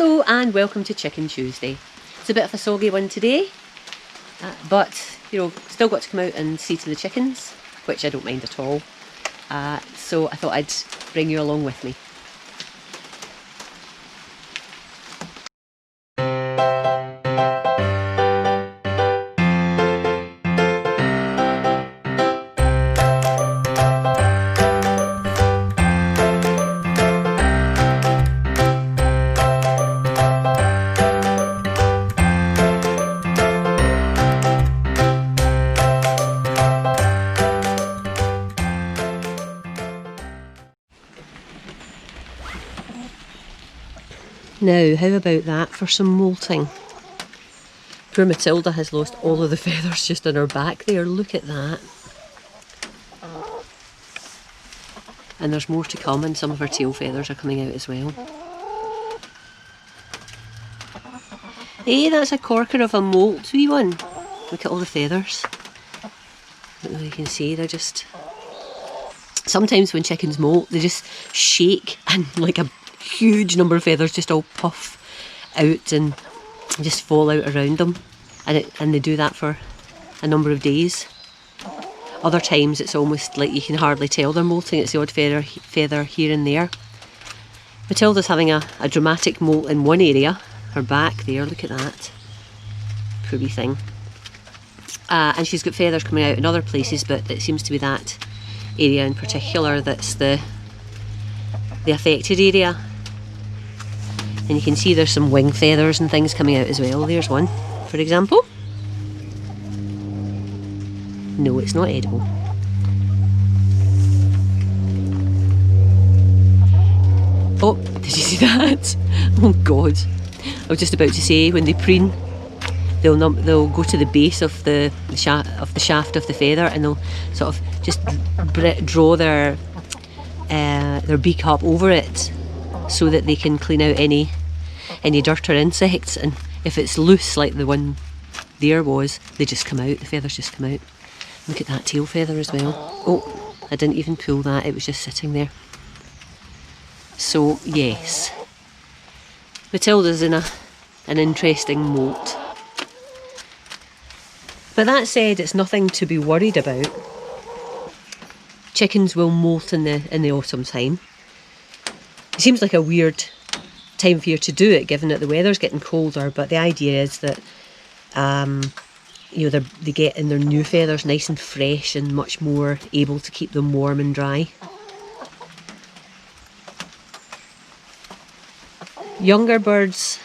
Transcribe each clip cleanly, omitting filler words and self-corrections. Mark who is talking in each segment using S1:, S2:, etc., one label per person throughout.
S1: Hello and welcome to Chicken Tuesday. It's a bit of a soggy one today, but you know, still got to come out and see to the chickens, which I don't mind at all. So I thought I'd bring you along with me. Now, how about that for some moulting? Poor Matilda has lost all of the feathers just on her back there, look at that. And there's more to come, and some of her tail feathers are coming out as well. Hey, that's a corker of a moult, wee one. Look at all the feathers. You can see they're just... Sometimes when chickens molt, they just shake and like a huge number of feathers just all puff out and just fall out around them, and they do that for a number of days. Other times it's almost like you can hardly tell they're molting, it's the odd feather here and there. Matilda's having a dramatic molt in one area, her back there, look at that, poor wee thing. And she's got feathers coming out in other places, but it seems to be that area in particular that's the affected area. And you can see there's some wing feathers and things coming out as well. There's one, for example. No, it's not edible. Oh, did you see that? Oh God. I was just about to say, when they preen, they'll go to the base of the shaft of the feather, and they'll sort of just draw their beak up over it so that they can clean out any dirt or insects. And if it's loose like the one there was, they just come out, the feathers just come out. Look at that tail feather as well. Oh, I didn't even pull that, it was just sitting there. So yes, Matilda's in an interesting molt. But that said, it's nothing to be worried about. Chickens will molt in the autumn time. It seems like a weird time of year to do it, given that the weather's getting colder, but the idea is that you know, they get in their new feathers nice and fresh and much more able to keep them warm and dry. Younger birds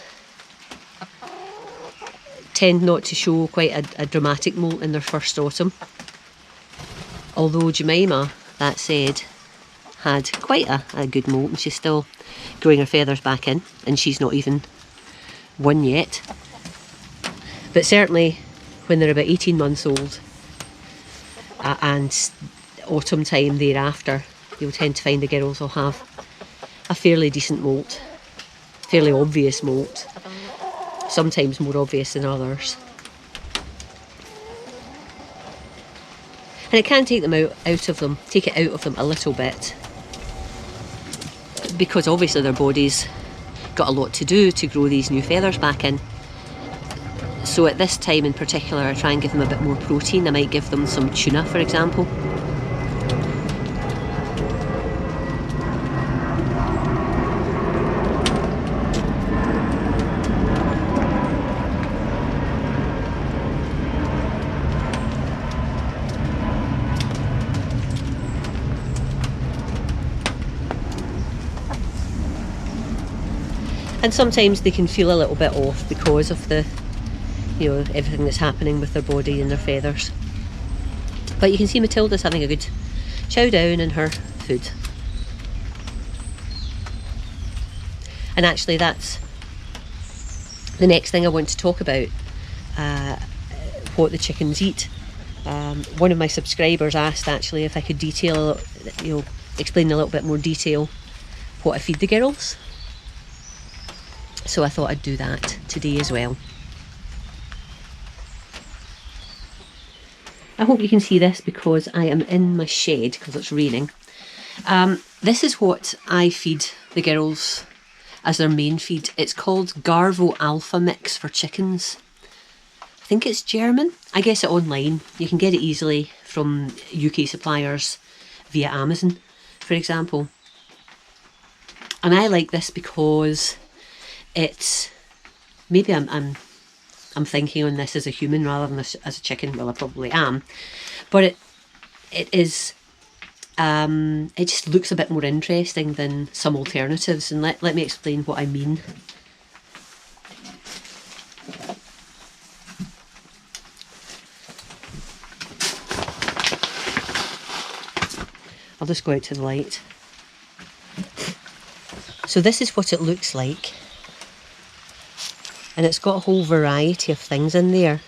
S1: tend not to show quite a dramatic molt in their first autumn. Although Jemima, that said, had quite a good molt, and she's still growing her feathers back in, and she's not even one yet. But certainly when they're about 18 months old and autumn time thereafter, you'll tend to find the girls will have a fairly decent molt, fairly obvious molt, sometimes more obvious than others. And it can take them take it out of them a little bit, because obviously their body's got a lot to do to grow these new feathers back in. So at this time in particular, I try and give them a bit more protein. I might give them some tuna, for example. And sometimes they can feel a little bit off because of everything that's happening with their body and their feathers. But you can see Matilda's having a good chow down in her food. And actually that's the next thing I want to talk about, what the chickens eat. One of my subscribers asked actually if I could explain in a little bit more detail what I feed the girls. So I thought I'd do that today as well. I hope you can see this because I am in my shed because it's raining. This is what I feed the girls as their main feed. It's called Garvo Alpha Mix for chickens. I think it's German. I guess it online. You can get it easily from UK suppliers via Amazon, for example. And I like this because it's, maybe I'm thinking on this as a human rather than as a chicken. Well, I probably am, but it is. It just looks a bit more interesting than some alternatives, and let me explain what I mean. I'll just go out to the light. So this is what it looks like, and it's got a whole variety of things in there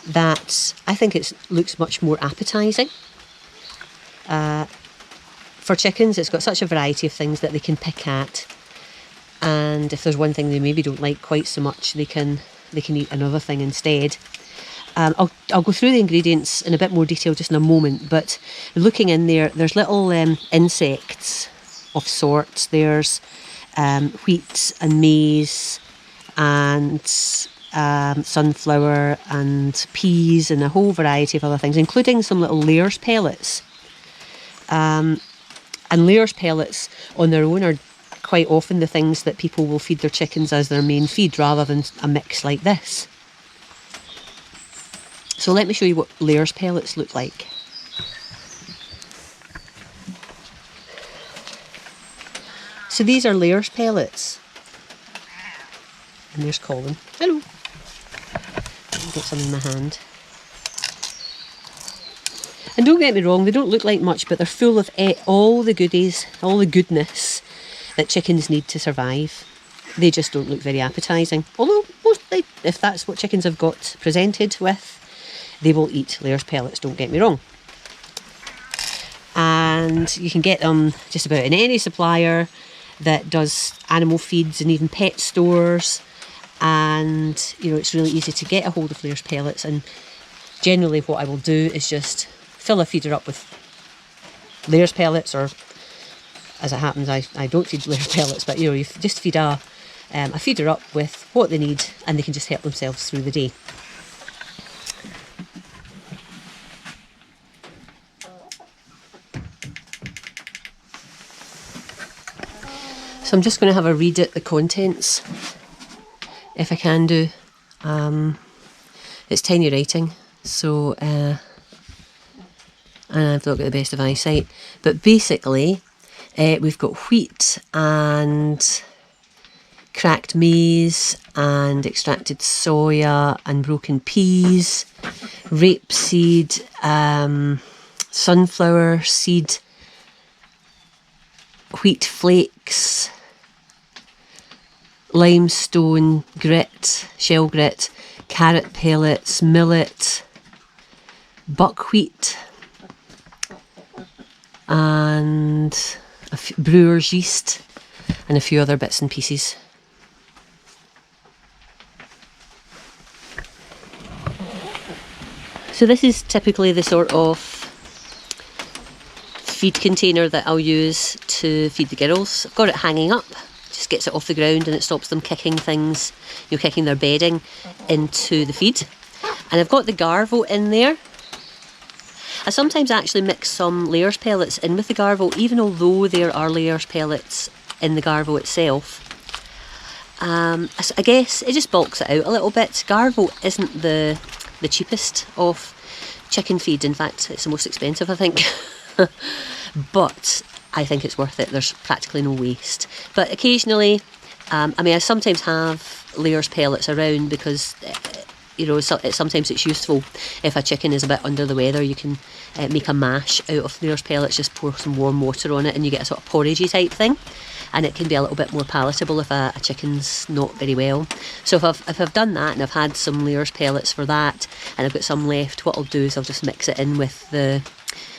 S1: that I think it looks much more appetising. For chickens, it's got such a variety of things that they can pick at, and if there's one thing they maybe don't like quite so much, they can eat another thing instead. I'll go through the ingredients in a bit more detail just in a moment, but looking in there, there's little insects of sorts. There's wheat and maize and sunflower and peas and a whole variety of other things, including some little layers pellets. And layers pellets on their own are quite often the things that people will feed their chickens as their main feed rather than a mix like this. So let me show you what layers pellets look like. So these are layers pellets. And there's Colin. Hello. I'll get some in my hand. And don't get me wrong, they don't look like much, but they're full of all the goodies, all the goodness that chickens need to survive. They just don't look very appetising. Although, mostly, if that's what chickens have got presented with, they will eat layers pellets, don't get me wrong. And you can get them just about in any supplier that does animal feeds and even pet stores. And, you know, it's really easy to get a hold of layers pellets. And generally what I will do is just fill a feeder up with layers pellets, or as it happens, I don't feed layers pellets, but, you know, you just feed a feeder up with what they need, and they can just help themselves through the day. So I'm just going to have a read at the contents, if I can do. It's tiny writing, so and I've not got the best of eyesight. But basically, we've got wheat and cracked maize and extracted soya and broken peas, rapeseed, sunflower seed, wheat flakes, limestone grit, shell grit, carrot pellets, millet, buckwheat, and brewer's yeast, and a few other bits and pieces. So this is typically the sort of feed container that I'll use to feed the girls. I've got it hanging up, just gets it off the ground, and it stops them kicking things, you know, kicking their bedding into the feed. And I've got the Garvo in there. I sometimes actually mix some layers pellets in with the Garvo, even although there are layers pellets in the Garvo itself. I guess it just bulks it out a little bit. Garvo isn't the cheapest of chicken feed. In fact, it's the most expensive, I think. But I think it's worth it. There's practically no waste. But occasionally, I sometimes have layers pellets around because, you know, sometimes it's useful if a chicken is a bit under the weather. You can make a mash out of layers pellets, just pour some warm water on it, and you get a sort of porridgey type thing. And it can be a little bit more palatable if a chicken's not very well. So if I've done that and I've had some layers pellets for that, and I've got some left, what I'll do is I'll just mix it in with the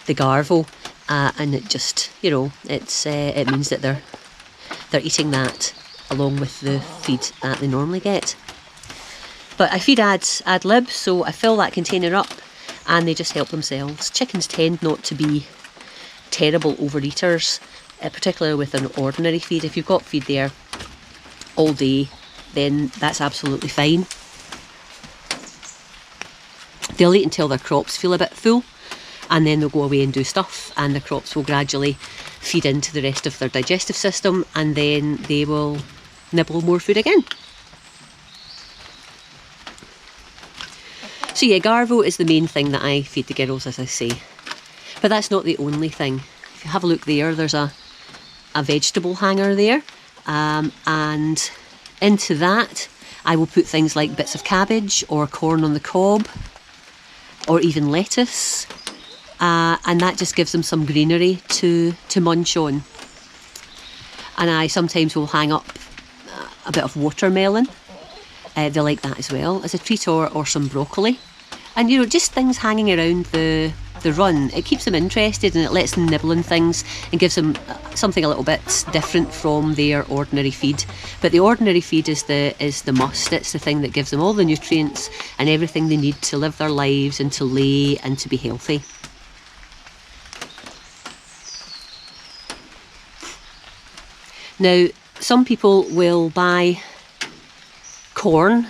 S1: Garvo, and it just, you know, it means that they're eating that along with the feed that they normally get. But I feed ad lib, so I fill that container up and they just help themselves. Chickens tend not to be terrible overeaters. particularly with an ordinary feed. If you've got feed there all day, then that's absolutely fine. They'll eat until their crops feel a bit full, and then they'll go away and do stuff, and the crops will gradually feed into the rest of their digestive system, and then they will nibble more food again. So yeah, Garvo is the main thing that I feed the girls, as I say. But that's not the only thing. If you have a look there, there's a vegetable hanger there. And into that, I will put things like bits of cabbage or corn on the cob, or even lettuce. And that just gives them some greenery to munch on. And I sometimes will hang up a bit of watermelon. They like that as well as a treat, or some broccoli. And you know, just things hanging around the run. It keeps them interested, and it lets them nibble on things and gives them something a little bit different from their ordinary feed. But the ordinary feed is the must. It's the thing that gives them all the nutrients and everything they need to live their lives and to lay and to be healthy. Now, some people will buy corn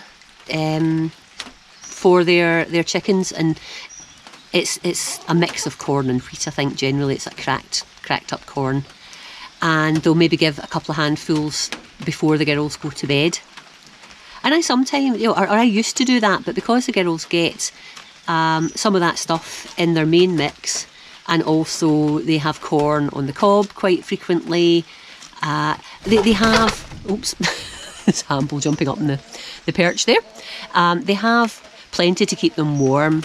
S1: for their chickens, and it's a mix of corn and wheat. I think generally it's a cracked up corn, and they'll maybe give a couple of handfuls before the girls go to bed. And I sometimes, or I used to do that, but because the girls get some of that stuff in their main mix, and also they have corn on the cob quite frequently. They have, oops, it's Hamble jumping up in the perch there. They have plenty to keep them warm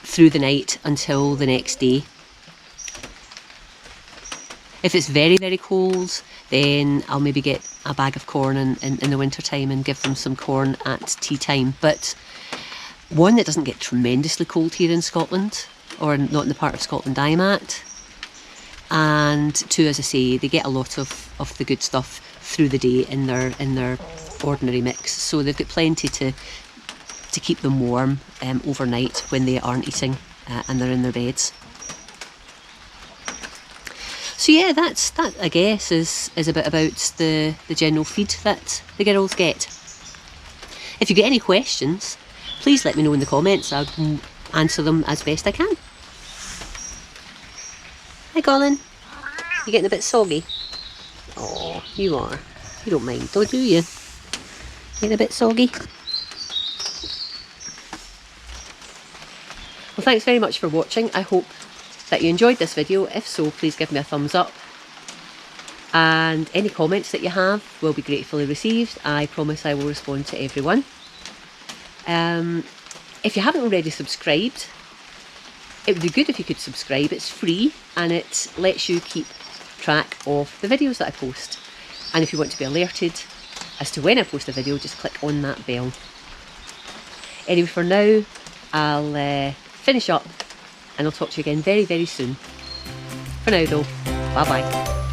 S1: through the night until the next day. If it's very, very cold, then I'll maybe get a bag of corn in the winter time and give them some corn at tea time. But one, that doesn't get tremendously cold here in Scotland, or not in the part of Scotland I'm at. And two, as I say, they get a lot of the good stuff through the day in their ordinary mix, so they've got plenty to keep them warm overnight when they aren't eating and they're in their beds. So yeah, that I guess is a bit about the general feed that the girls get. If you get any questions, please let me know in the comments. I'll answer them as best I can. Hi Colin, you getting a bit soggy? Oh, you are. You don't mind, do you? Getting a bit soggy? Well, thanks very much for watching. I hope that you enjoyed this video. If so, please give me a thumbs up. And any comments that you have will be gratefully received. I promise I will respond to everyone. If you haven't already subscribed, it would be good if you could subscribe. It's free and it lets you keep track of the videos that I post. And if you want to be alerted as to when I post a video, just click on that bell. Anyway, for now, I'll finish up and I'll talk to you again very, very soon. For now though, bye bye.